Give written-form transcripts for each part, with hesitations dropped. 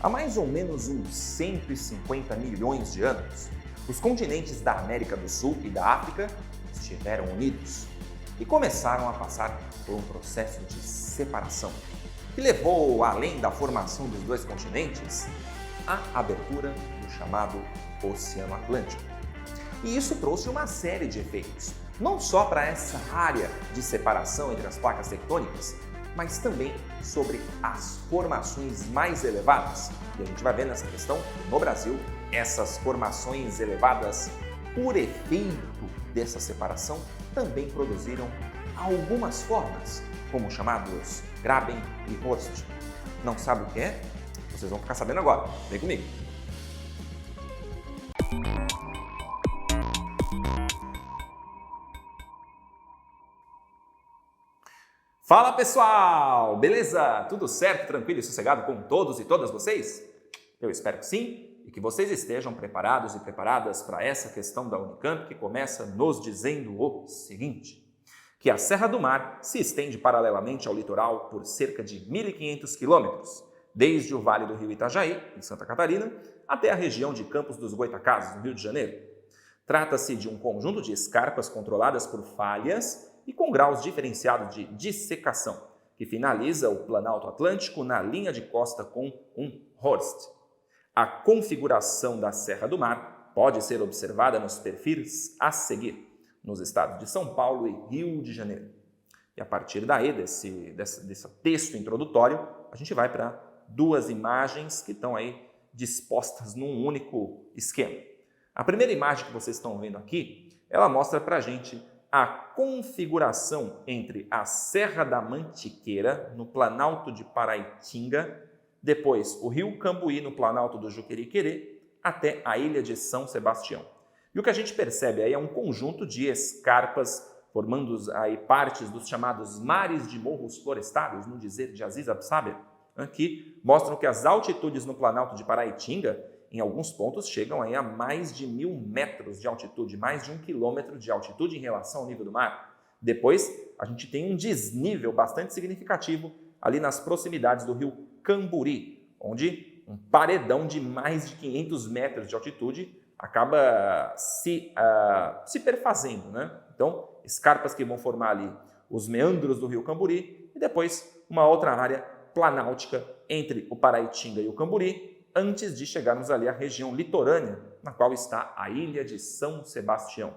Há mais ou menos uns 150 milhões de anos, os continentes da América do Sul e da África estiveram unidos e começaram a passar por um processo de separação, que levou, além da formação dos dois continentes, à abertura do chamado Oceano Atlântico. E isso trouxe uma série de efeitos, não só para essa área de separação entre as placas tectônicas, mas também sobre as formações mais elevadas. E a gente vai ver nessa questão, no Brasil, essas formações elevadas, por efeito dessa separação, também produziram algumas formas, como os chamados Graben e Horst. Não sabe o que é? Vocês vão ficar sabendo agora. Vem comigo! Fala pessoal! Beleza? Tudo certo, tranquilo e sossegado com todos e todas vocês? Eu espero que sim e que vocês estejam preparados e preparadas para essa questão da Unicamp que começa nos dizendo o seguinte: que a Serra do Mar se estende paralelamente ao litoral por cerca de 1.500 quilômetros, desde o Vale do Rio Itajaí, em Santa Catarina, até a região de Campos dos Goytacazes, no Rio de Janeiro. Trata-se de um conjunto de escarpas controladas por falhas e com graus diferenciados de dissecação, que finaliza o Planalto Atlântico na linha de costa com um horst. A configuração da Serra do Mar pode ser observada nos perfis a seguir, nos estados de São Paulo e Rio de Janeiro. E a partir daí, desse texto introdutório, a gente vai para duas imagens que estão aí dispostas num único esquema. A primeira imagem que vocês estão vendo aqui, ela mostra para a gente a configuração entre a Serra da Mantiqueira, no Planalto de Paraitinga, depois o Rio Cambuí, no Planalto do Juqueriquerê, até a ilha de São Sebastião. E o que a gente percebe aí é um conjunto de escarpas formando aí partes dos chamados mares de morros florestados, no dizer de Aziz Absaber, que mostram que as altitudes no Planalto de Paraitinga, em alguns pontos, chegam aí a mais de 1.000 metros de altitude, mais de 1 quilômetro de altitude em relação ao nível do mar. Depois, a gente tem um desnível bastante significativo ali nas proximidades do rio Camburi, onde um paredão de mais de 500 metros de altitude acaba se perfazendo, né? Então, escarpas que vão formar ali os meandros do rio Camburi e depois uma outra área planáltica entre o Paraitinga e o Camburi, antes de chegarmos ali à região litorânea, na qual está a ilha de São Sebastião.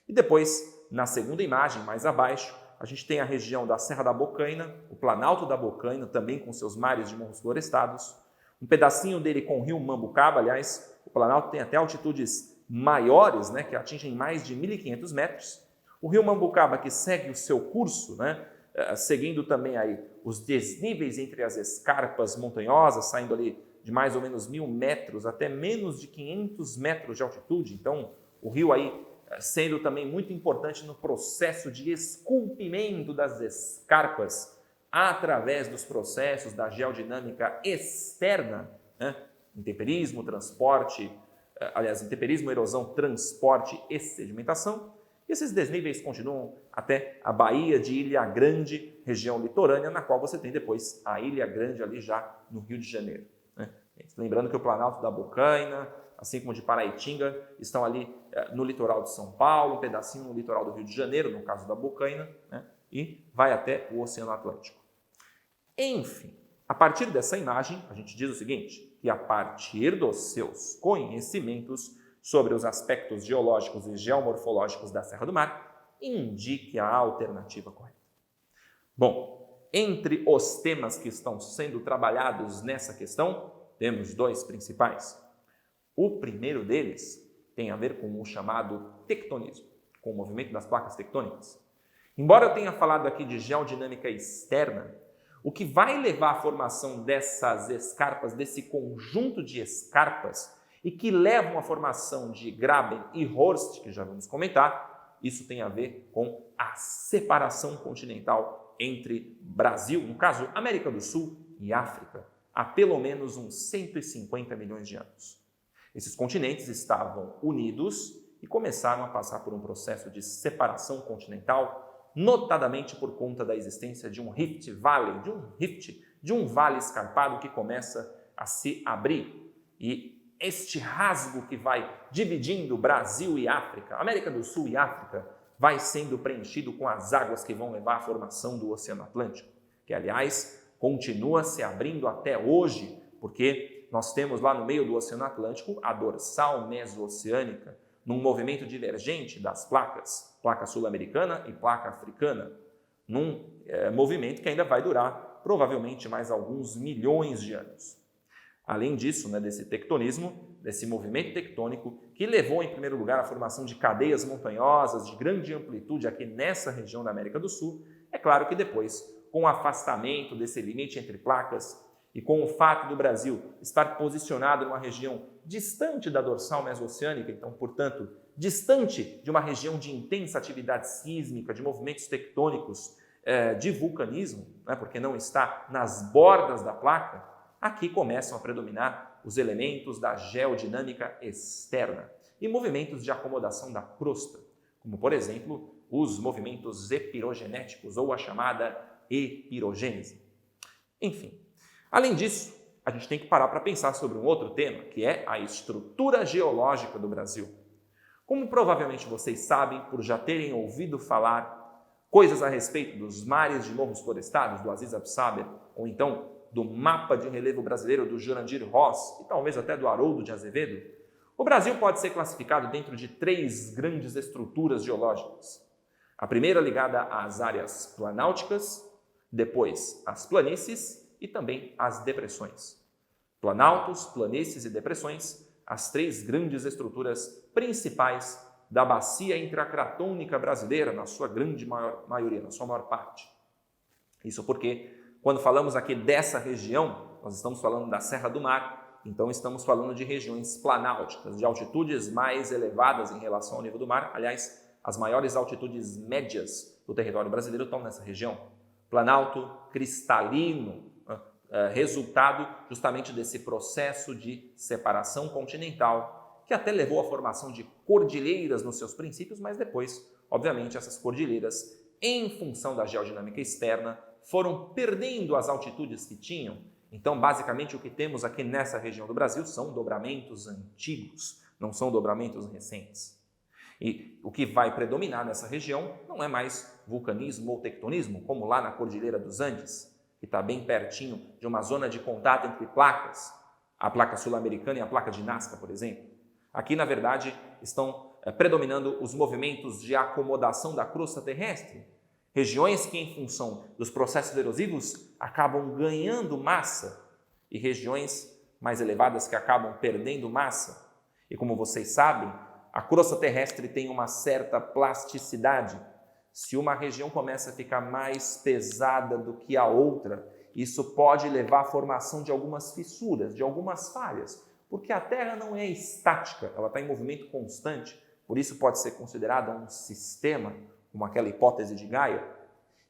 E depois, na segunda imagem, mais abaixo, a gente tem a região da Serra da Bocaina, o Planalto da Bocaina, também com seus mares de morros florestados, um pedacinho dele com o rio Mambucaba, aliás, o Planalto tem até altitudes maiores, né, que atingem mais de 1.500 metros. O rio Mambucaba que segue o seu curso, né, seguindo também aí os desníveis entre as escarpas montanhosas, saindo ali de mais ou menos 1.000 metros até menos de 500 metros de altitude. Então, o rio aí sendo também muito importante no processo de esculpimento das escarpas através dos processos da geodinâmica externa, né? Intemperismo, erosão, transporte e sedimentação. E esses desníveis continuam até a Baía de Ilha Grande, região litorânea, na qual você tem depois a Ilha Grande ali já no Rio de Janeiro. Lembrando que o Planalto da Bocaina, assim como de Paraitinga, estão ali no litoral de São Paulo, um pedacinho no litoral do Rio de Janeiro, no caso da Bocaina, né? E vai até o Oceano Atlântico. Enfim, a partir dessa imagem, a gente diz o seguinte, que a partir dos seus conhecimentos sobre os aspectos geológicos e geomorfológicos da Serra do Mar, indique a alternativa correta. Bom, entre os temas que estão sendo trabalhados nessa questão, temos dois principais. O primeiro deles tem a ver com o chamado tectonismo, com o movimento das placas tectônicas. Embora eu tenha falado aqui de geodinâmica externa, o que vai levar à formação dessas escarpas, desse conjunto de escarpas, e que levam à formação de Graben e Horst, que já vamos comentar, isso tem a ver com a separação continental entre Brasil, no caso América do Sul, e África, há pelo menos uns 150 milhões de anos. Esses continentes estavam unidos e começaram a passar por um processo de separação continental, notadamente por conta da existência de um Rift Valley, de um vale escarpado que começa a se abrir. E este rasgo que vai dividindo Brasil e África, América do Sul e África, vai sendo preenchido com as águas que vão levar à formação do Oceano Atlântico, que, aliás, continua se abrindo até hoje, porque nós temos lá no meio do Oceano Atlântico a dorsal meso-oceânica, num movimento divergente das placas, placa sul-americana e placa africana, num movimento que ainda vai durar provavelmente mais alguns milhões de anos. Além disso, desse tectonismo, desse movimento tectônico que levou, em primeiro lugar, à formação de cadeias montanhosas de grande amplitude aqui nessa região da América do Sul, é claro que depois, com o afastamento desse limite entre placas e com o fato do Brasil estar posicionado numa região distante da dorsal meso-oceânica, então, portanto, distante de uma região de intensa atividade sísmica, de movimentos tectônicos, de vulcanismo, porque não está nas bordas da placa, aqui começam a predominar os elementos da geodinâmica externa e movimentos de acomodação da crosta, como, por exemplo, os movimentos epirogenéticos ou a chamada epirogênese. Enfim, além disso, a gente tem que parar para pensar sobre um outro tema, que é a estrutura geológica do Brasil. Como provavelmente vocês sabem, por já terem ouvido falar coisas a respeito dos mares de morros florestados, do Aziz Absaber, ou então do mapa de relevo brasileiro do Jurandir Ross e talvez até do Haroldo de Azevedo, o Brasil pode ser classificado dentro de 3 grandes estruturas geológicas. A primeira ligada às áreas planálticas, depois às planícies e também às depressões. Planaltos, planícies e depressões, as 3 grandes estruturas principais da bacia intracratônica brasileira, na sua grande maioria, na sua maior parte. Isso porque, quando falamos aqui dessa região, nós estamos falando da Serra do Mar, então estamos falando de regiões planálticas, de altitudes mais elevadas em relação ao nível do mar. Aliás, as maiores altitudes médias do território brasileiro estão nessa região. Planalto cristalino, resultado justamente desse processo de separação continental, que até levou à formação de cordilheiras nos seus princípios, mas depois, obviamente, essas cordilheiras, em função da geodinâmica externa, foram perdendo as altitudes que tinham. Então, basicamente, o que temos aqui nessa região do Brasil são dobramentos antigos, não são dobramentos recentes. E o que vai predominar nessa região não é mais vulcanismo ou tectonismo, como lá na Cordilheira dos Andes, que está bem pertinho de uma zona de contato entre placas, a placa sul-americana e a placa de Nazca, por exemplo. Aqui, na verdade, estão predominando os movimentos de acomodação da crosta terrestre, regiões que, em função dos processos erosivos, acabam ganhando massa e regiões mais elevadas que acabam perdendo massa. E como vocês sabem, a crosta terrestre tem uma certa plasticidade. Se uma região começa a ficar mais pesada do que a outra, isso pode levar à formação de algumas fissuras, de algumas falhas, porque a Terra não é estática, ela está em movimento constante, por isso pode ser considerada um sistema, como aquela hipótese de Gaia.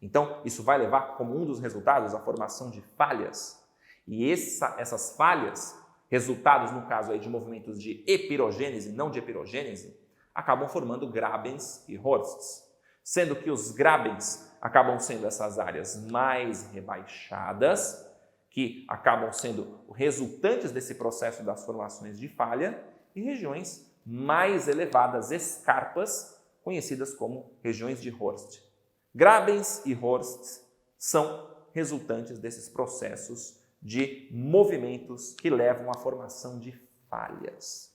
Então, isso vai levar como um dos resultados à formação de falhas. E essas falhas, resultados no caso aí de movimentos de epirogênese, não de epirogênese, acabam formando grabens e horsts. Sendo que os grabens acabam sendo essas áreas mais rebaixadas, que acabam sendo resultantes desse processo das formações de falha, e regiões mais elevadas, escarpas, conhecidas como regiões de horst. Grabens e horsts são resultantes desses processos de movimentos que levam à formação de falhas.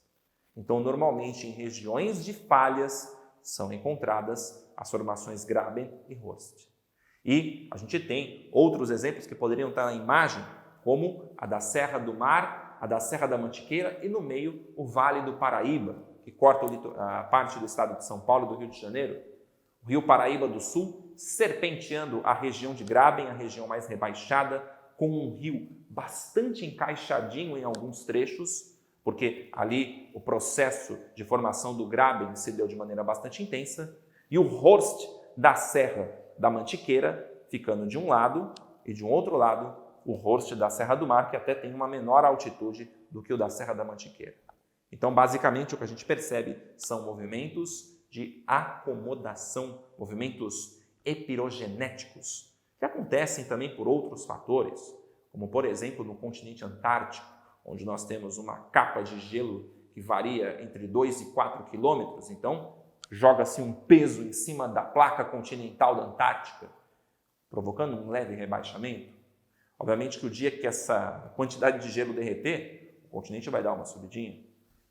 Então, normalmente, em regiões de falhas, são encontradas as formações Graben e Horst. E a gente tem outros exemplos que poderiam estar na imagem, como a da Serra do Mar, a da Serra da Mantiqueira e, no meio, o Vale do Paraíba, que corta a parte do estado de São Paulo e do Rio de Janeiro. O Rio Paraíba do Sul, serpenteando a região de Graben, a região mais rebaixada, com um rio bastante encaixadinho em alguns trechos, porque ali o processo de formação do Graben se deu de maneira bastante intensa, e o Horst da Serra da Mantiqueira ficando de um lado, e de um outro lado o Horst da Serra do Mar, que até tem uma menor altitude do que o da Serra da Mantiqueira. Então, basicamente, o que a gente percebe são movimentos de acomodação, movimentos epirogenéticos, que acontecem também por outros fatores, como, por exemplo, no continente antártico, onde nós temos uma capa de gelo que varia entre 2 e 4 quilômetros, então joga-se um peso em cima da placa continental da Antártica, provocando um leve rebaixamento. Obviamente que o dia que essa quantidade de gelo derreter, o continente vai dar uma subidinha.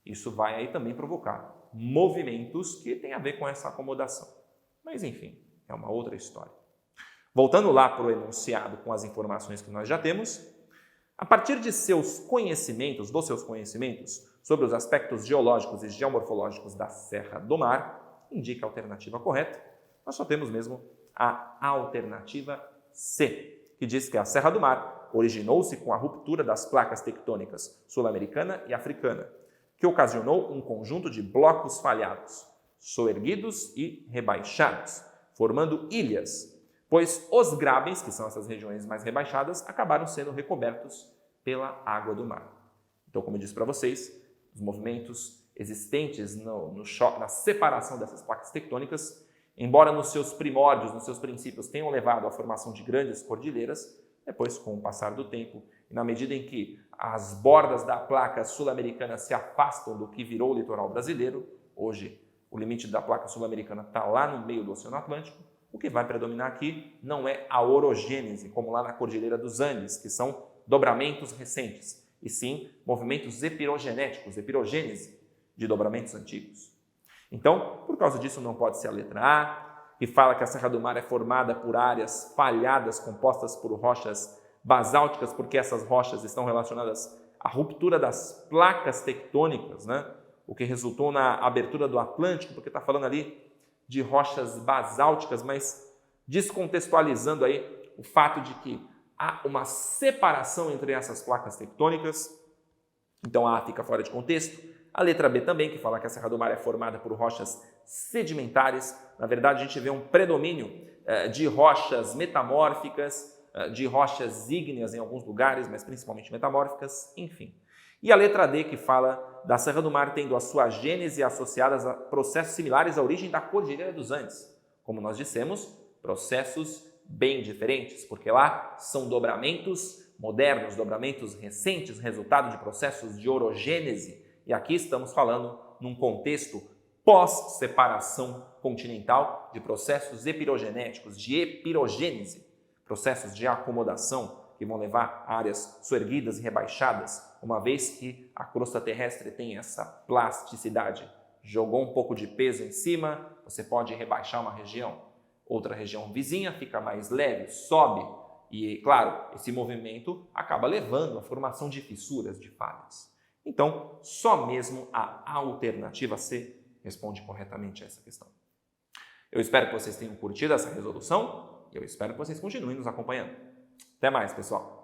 Isso vai aí também provocar movimentos que têm a ver com essa acomodação. Mas enfim, é uma outra história. Voltando lá para o enunciado com as informações que nós já temos, a partir de seus conhecimentos sobre os aspectos geológicos e geomorfológicos da Serra do Mar, indica a alternativa correta, nós só temos mesmo a alternativa C, que diz que a Serra do Mar originou-se com a ruptura das placas tectônicas sul-americana e africana, que ocasionou um conjunto de blocos falhados, soerguidos e rebaixados, formando ilhas, pois os grabens, que são essas regiões mais rebaixadas, acabaram sendo recobertos pela água do mar. Então, como eu disse para vocês, os movimentos existentes na separação dessas placas tectônicas, embora nos seus primórdios, nos seus princípios, tenham levado à formação de grandes cordilheiras, depois, com o passar do tempo, e na medida em que as bordas da placa sul-americana se afastam do que virou o litoral brasileiro, hoje o limite da placa sul-americana está lá no meio do Oceano Atlântico, o que vai predominar aqui não é a orogênese, como lá na Cordilheira dos Andes, que são dobramentos recentes, e sim movimentos epirogenéticos, epirogênese de dobramentos antigos. Então, por causa disso, não pode ser a letra A, que fala que a Serra do Mar é formada por áreas falhadas compostas por rochas basálticas, porque essas rochas estão relacionadas à ruptura das placas tectônicas, né? O que resultou na abertura do Atlântico, porque está falando ali de rochas basálticas, mas descontextualizando aí o fato de que há uma separação entre essas placas tectônicas. Então a A fica fora de contexto. A letra B também, que fala que a Serra do Mar é formada por rochas sedimentares. Na verdade, a gente vê um predomínio de rochas metamórficas, de rochas ígneas em alguns lugares, mas principalmente metamórficas, enfim. E a letra D, que fala da Serra do Mar tendo a sua gênese associadas a processos similares à origem da Cordilheira dos Andes. Como nós dissemos, processos bem diferentes, porque lá são dobramentos modernos, dobramentos recentes, resultado de processos de orogênese. E aqui estamos falando num contexto pós-separação continental de processos epirogenéticos, de epirogênese, processos de acomodação que vão levar a áreas soerguidas e rebaixadas, uma vez que a crosta terrestre tem essa plasticidade. Jogou um pouco de peso em cima, você pode rebaixar uma região. Outra região vizinha fica mais leve, sobe. E, claro, esse movimento acaba levando à formação de fissuras, de falhas. Então, só mesmo a alternativa C responde corretamente a essa questão. Eu espero que vocês tenham curtido essa resolução e eu espero que vocês continuem nos acompanhando. Até mais, pessoal!